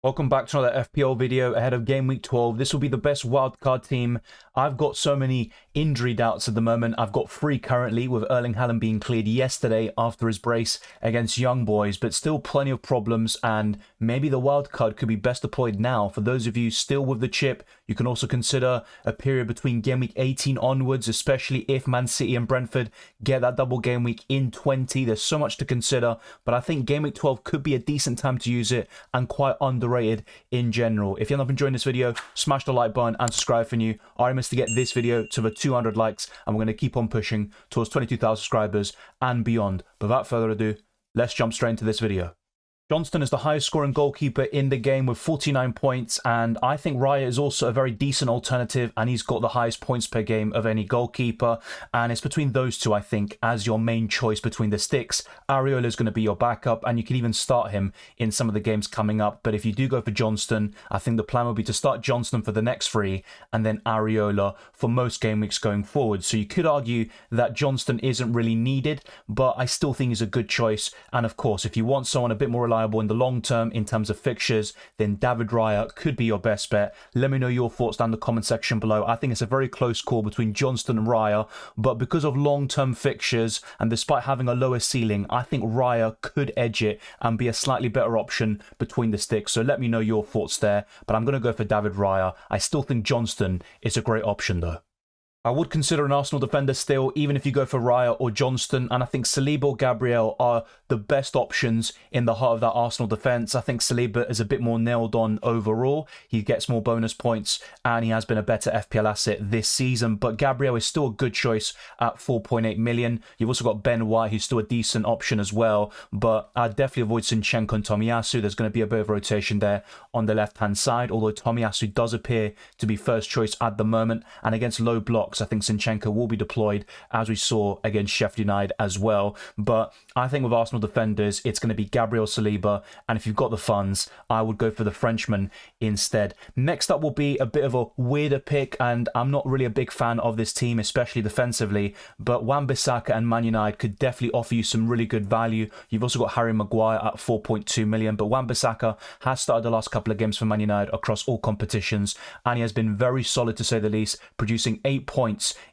Welcome back to another FPL video ahead of Game Week 12. This will be the best wildcard team. I've got so many injury doubts at the moment. I've got 3 currently, with Erling Haaland being cleared yesterday after his brace against Young Boys, but still plenty of problems, and maybe the wildcard could be best deployed now. For those of you still with the chip, you can also consider a period between Game Week 18 onwards, especially if Man City and Brentford get that double game week in 20. There's so much to consider, but I think Game Week 12 could be a decent time to use it and quite underrated in general. If you haven't enjoyed this video, smash the like button and subscribe for new. Our aim is to get this video to the 200 likes, and we're going to keep on pushing towards 22,000 subscribers and beyond. But without further ado, let's jump straight into this video. Johnston is the highest scoring goalkeeper in the game with 49 points, and I think Raya is also a very decent alternative, and he's got the highest points per game of any goalkeeper, and it's between those two, I think, as your main choice between the sticks. Areola is going to be your backup, and you can even start him in some of the games coming up, but if you do go for Johnston, I think the plan will be to start Johnston for the next 3, and then Areola for most game weeks going forward. So you could argue that Johnston isn't really needed, but I still think he's a good choice, and of course, if you want someone a bit more reliable in the long term in terms of fixtures, then David Raya could be your best bet. Let me know your thoughts down in the comment section below. I think it's a very close call between Johnston and Raya, but because of long-term fixtures and despite having a lower ceiling, I think Raya could edge it and be a slightly better option between the sticks. So let me know your thoughts there, but I'm going to go for David Raya. I still think Johnston is a great option though. I would consider an Arsenal defender still, even if you go for Raya or Johnston, and I think Saliba or Gabriel are the best options in the heart of that Arsenal defence. I think Saliba is a bit more nailed on overall. He gets more bonus points, and he has been a better FPL asset this season, but Gabriel is still a good choice at 4.8 million. You've also got Ben White, who's still a decent option as well, but I'd definitely avoid Zinchenko and Tomiyasu. There's going to be a bit of rotation there on the left-hand side, although Tomiyasu does appear to be first choice at the moment, and against low blocks, I think Zinchenko will be deployed, as we saw against Sheffield United as well. But I think with Arsenal defenders, it's going to be Gabriel, Saliba, and if you've got the funds, I would go for the Frenchman instead. Next up will be a bit of a weirder pick, and I'm not really a big fan of this team, especially defensively, but Wan-Bissaka and Man United could definitely offer you some really good value. You've also got Harry Maguire at 4.2 million, but Wan-Bissaka has started the last couple of games for Man United across all competitions, and he has been very solid to say the least, producing 8 points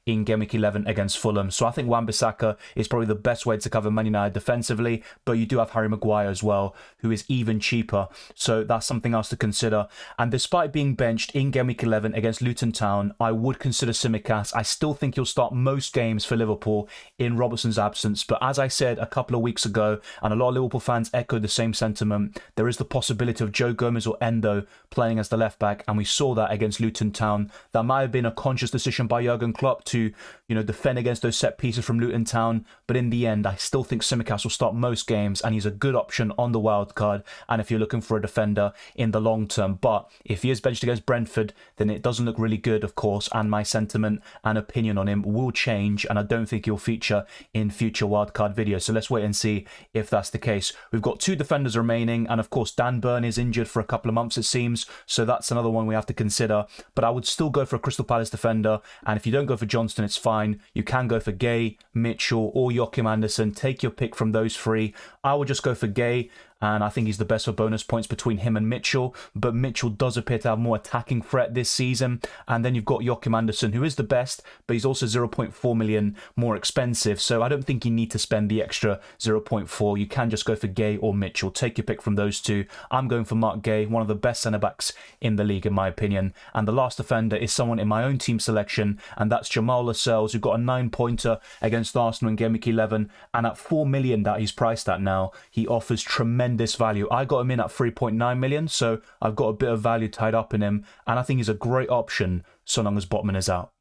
in Game Week 11 against Fulham. So I think Wan-Bissaka is probably the best way to cover Man United defensively, but you do have Harry Maguire as well, who is even cheaper. So that's something else to consider. And despite being benched in Game Week 11 against Luton Town, I would consider Tsimikas. I still think he'll start most games for Liverpool in Robertson's absence, but as I said a couple of weeks ago, and a lot of Liverpool fans echoed the same sentiment, there is the possibility of Joe Gomez or Endo playing as the left back, and we saw that against Luton Town. That might have been a conscious decision by Jurgen Klopp to, defend against those set pieces from Luton Town, but in the end, I still think Tsimikas will start most games, and he's a good option on the wild card, and if you're looking for a defender in the long term. But if he is benched against Brentford, then it doesn't look really good, of course, and my sentiment and opinion on him will change, and I don't think he'll feature in future wildcard videos. So let's wait and see if that's the case. We've got 2 defenders remaining, and of course, Dan Burn is injured for a couple of months, it seems, so that's another one we have to consider. But I would still go for a Crystal Palace defender, and if you don't go for Johnston, it's fine. You can go for Gay, Mitchell, or Joachim Andersen. Take your pick from those 3. I would just go for Gay, and I think he's the best for bonus points between him and Mitchell, but Mitchell does appear to have more attacking threat this season. And then you've got Joachim Andersen, who is the best, but he's also 0.4 million more expensive, so I don't think you need to spend the extra 0.4. You can just go for Gay or Mitchell. Take your pick from those 2. I'm going for Mark Gay, one of the best centre-backs in the league in my opinion. And the last defender is someone in my own team selection, and that's Jamal Lascelles, who got a 9-pointer against Arsenal in Game Week 11, and at 4 million that he's priced at now, he offers tremendous value. I got him in at 3.9 million, so I've got a bit of value tied up in him, and I think he's a great option so long as Botman is out.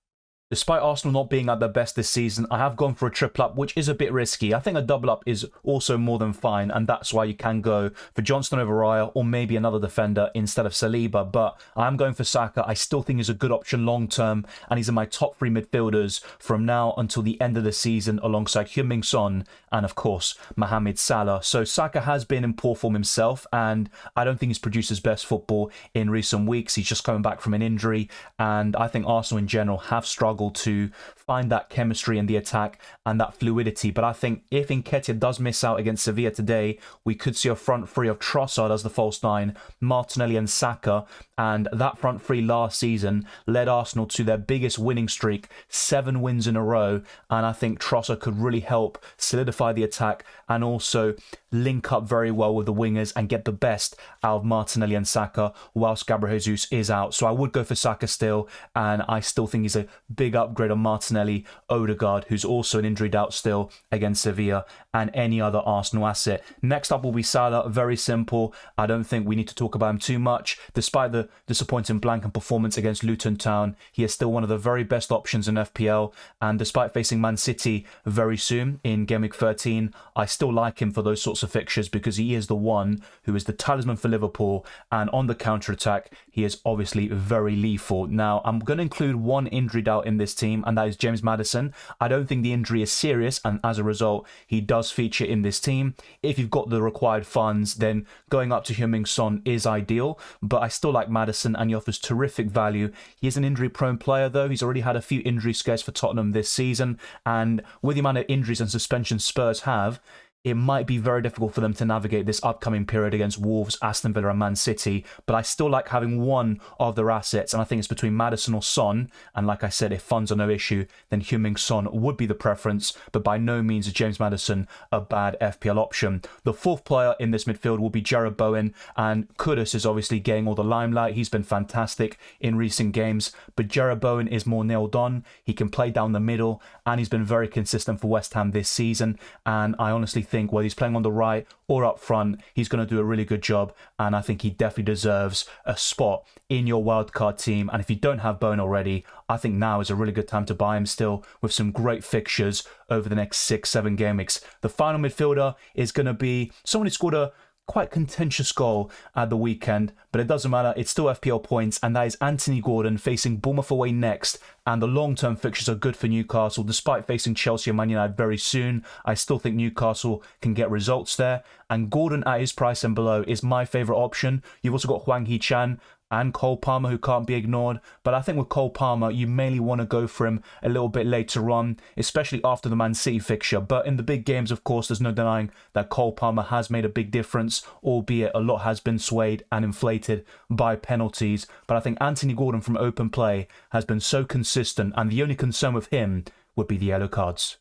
Despite Arsenal not being at their best this season, I have gone for a triple up, which is a bit risky. I think a double up is also more than fine, and that's why you can go for Johnston over Raya, or maybe another defender instead of Saliba. But I'm going for Saka. I still think he's a good option long term, and he's in my top 3 midfielders from now until the end of the season, alongside Heung-min Son and, of course, Mohamed Salah. So Saka has been in poor form himself, and I don't think he's produced his best football in recent weeks. He's just coming back from an injury, and I think Arsenal in general have struggled struggle to find that chemistry in the attack and that fluidity. But I think if Nketiah does miss out against Sevilla today, we could see a front three of Trossard as the false nine, Martinelli and Saka. And that front three last season led Arsenal to their biggest winning streak, 7 wins in a row. And I think Trossard could really help solidify the attack and also link up very well with the wingers and get the best out of Martinelli and Saka whilst Gabriel Jesus is out. So I would go for Saka still, and I still think he's a big upgrade on Martinelli, Odegaard, who's also an injury doubt still against Sevilla, and any other Arsenal asset. Next up will be Salah. Very simple. I don't think we need to talk about him too much. Despite the disappointing blank performance against Luton Town, he is still one of the very best options in FPL, and despite facing Man City very soon in Gameweek 13, I still like him for those sorts of fixtures because he is the one who is the talisman for Liverpool, and on the counter-attack he is obviously very lethal. Now I'm going to include one injury doubt in this team, and that is James Maddison. I don't think the injury is serious, and as a result he does feature in this team. If you've got the required funds, then going up to Heung-min Son is ideal, but I still like Maddison and he offers terrific value. He is an injury prone player though. He's already had a few injury scares for Tottenham this season, and with the amount of injuries and suspensions Spurs have, it might be very difficult for them to navigate this upcoming period against Wolves, Aston Villa and Man City. But I still like having one of their assets, and I think it's between Maddison or Son. And like I said, if funds are no issue, then Heung-min Son would be the preference. But by no means is James Maddison a bad FPL option. The fourth player in this midfield will be Jarrod Bowen, and Kudus is obviously getting all the limelight. He's been fantastic in recent games, but Jarrod Bowen is more nailed on. He can play down the middle, and he's been very consistent for West Ham this season. And I honestly think whether he's playing on the right or up front, he's going to do a really good job, and I think he definitely deserves a spot in your wildcard team. And if you don't have Bowen already, I think now is a really good time to buy him still, with some great fixtures over the next 6-7 game weeks. The final midfielder is going to be someone who scored a quite contentious goal at the weekend, but it doesn't matter, it's still FPL points, and that is Anthony Gordon facing Bournemouth away next. And the long-term fixtures are good for Newcastle. Despite facing Chelsea and Man United very soon, I still think Newcastle can get results there, and Gordon at his price and below is my favourite option. You've also got Hwang Hee-chan and Cole Palmer, who can't be ignored. But I think with Cole Palmer, you mainly want to go for him a little bit later on, especially after the Man City fixture. But in the big games, of course, there's no denying that Cole Palmer has made a big difference, albeit a lot has been swayed and inflated by penalties. But I think Anthony Gordon from open play has been so consistent, and the only concern with him would be the yellow cards.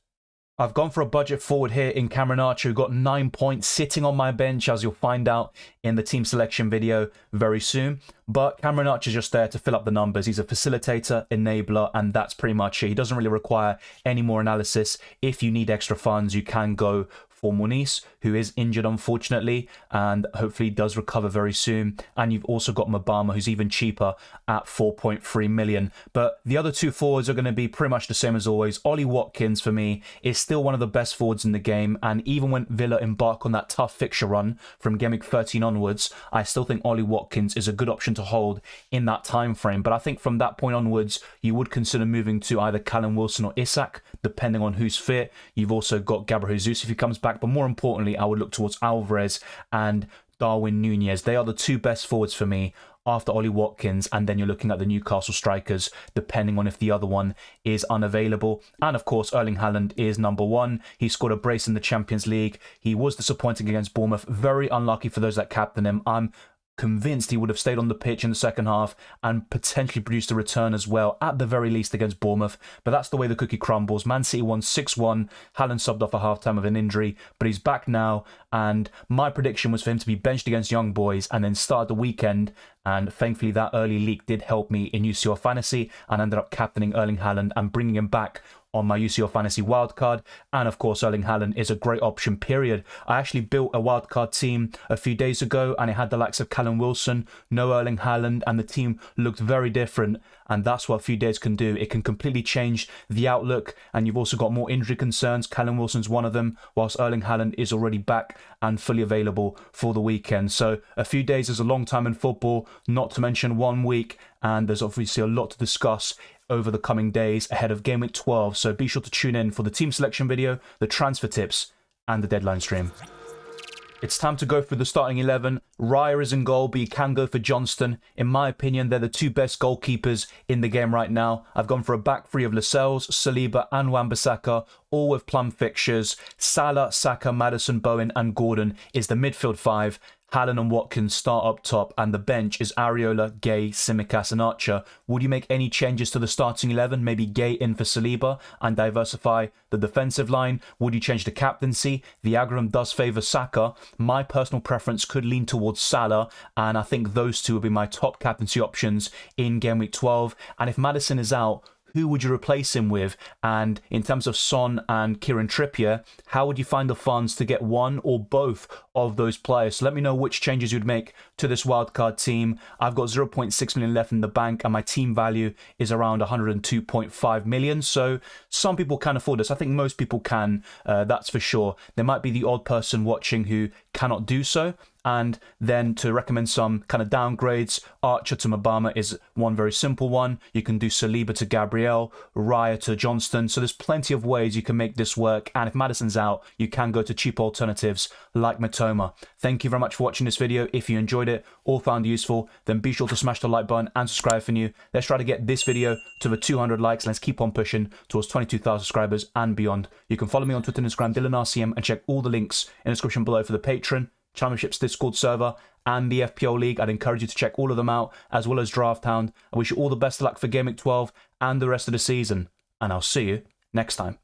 I've gone for a budget forward here in Cameron Archer, who got 9 points sitting on my bench, as you'll find out in the team selection video very soon. But Cameron Archer's just there to fill up the numbers. He's a facilitator, enabler, and that's pretty much it. He doesn't really require any more analysis. If you need extra funds, you can go for Muniz, who is injured unfortunately, and hopefully does recover very soon. And you've also got Mabama, who's even cheaper at 4.3 million. But the other two forwards are going to be pretty much the same as always. Ollie Watkins, for me, is still one of the best forwards in the game, and even when Villa embark on that tough fixture run from Gameweek 13 onwards, I still think Ollie Watkins is a good option to hold in that time frame. But I think from that point onwards, you would consider moving to either Callum Wilson or Isak, depending on who's fit. You've also got Gabriel Jesus if he comes back, but more importantly, I would look towards Alvarez and Darwin Nunez. They are the two best forwards for me after Ollie Watkins, and then you're looking at the Newcastle strikers, depending on if the other one is unavailable. And of course, Erling Haaland is number one. He scored a brace in the Champions League. He was disappointing against Bournemouth. Very unlucky for those that captain him. I'm convinced he would have stayed on the pitch in the second half and potentially produced a return as well, at the very least against Bournemouth. But that's the way the cookie crumbles. Man City won 6-1. Haaland subbed off a half-time of an injury, but he's back now, and my prediction was for him to be benched against Young Boys and then start the weekend. And thankfully that early leak did help me in UCL Fantasy, and I ended up captaining Erling Haaland and bringing him back on my UCL Fantasy wildcard. And of course, Erling Haaland is a great option, period. I actually built a wildcard team a few days ago, and it had the likes of Callum Wilson, no Erling Haaland, and the team looked very different. And that's what a few days can do. It can completely change the outlook, and you've also got more injury concerns. Callum Wilson's one of them, whilst Erling Haaland is already back and fully available for the weekend. So a few days is a long time in football, not to mention 1 week, and there's obviously a lot to discuss over the coming days ahead of Game Week 12. So be sure to tune in for the team selection video, the transfer tips, and the deadline stream. It's time to go through the starting 11. Raya is in goal, but you can go for Johnston. In my opinion, they're the two best goalkeepers in the game right now. I've gone for a back three of Lascelles, Saliba and Wan-Bissaka, all with plum fixtures. Salah, Saka, Maddison, Bowen and Gordon is the midfield five. Haaland and Watkins start up top, and the bench is Areola, Gay, Tsimikas and Archer. Would you make any changes to the starting 11? Maybe Gay in for Saliba and diversify the defensive line? Would you change the captaincy? The algorithm does favour Saka. My personal preference could lean towards Salah, and I think those two would be my top captaincy options in Game Week 12. And if Maddison is out, who would you replace him with? And in terms of Son and Kieran Trippier, how would you find the funds to get one or both of those players? So let me know which changes you'd make to this wildcard team. I've got 0.6 million left in the bank and my team value is around 102.5 million. So some people can afford this. I think most people can, that's for sure. There might be the odd person watching who cannot do so. And then to recommend some kind of downgrades, Archer to Mabama is one very simple one. You can do Saliba to Gabriel, Raya to Johnston. So there's plenty of ways you can make this work. And if Maddison's out, you can go to cheap alternatives like Matoma. Thank you very much for watching this video. If you enjoyed it or found it useful, then be sure to smash the like button and subscribe if you're new. Let's try to get this video to the 200 likes. Let's keep on pushing towards 22,000 subscribers and beyond. You can follow me on Twitter and Instagram, DylanRCM, and check all the links in the description below for the Patreon, Championships Discord server and the FPL League. I'd encourage you to check all of them out, as well as Draft Hound. I wish you all the best of luck for Game Week 12 and the rest of the season, and I'll see you next time.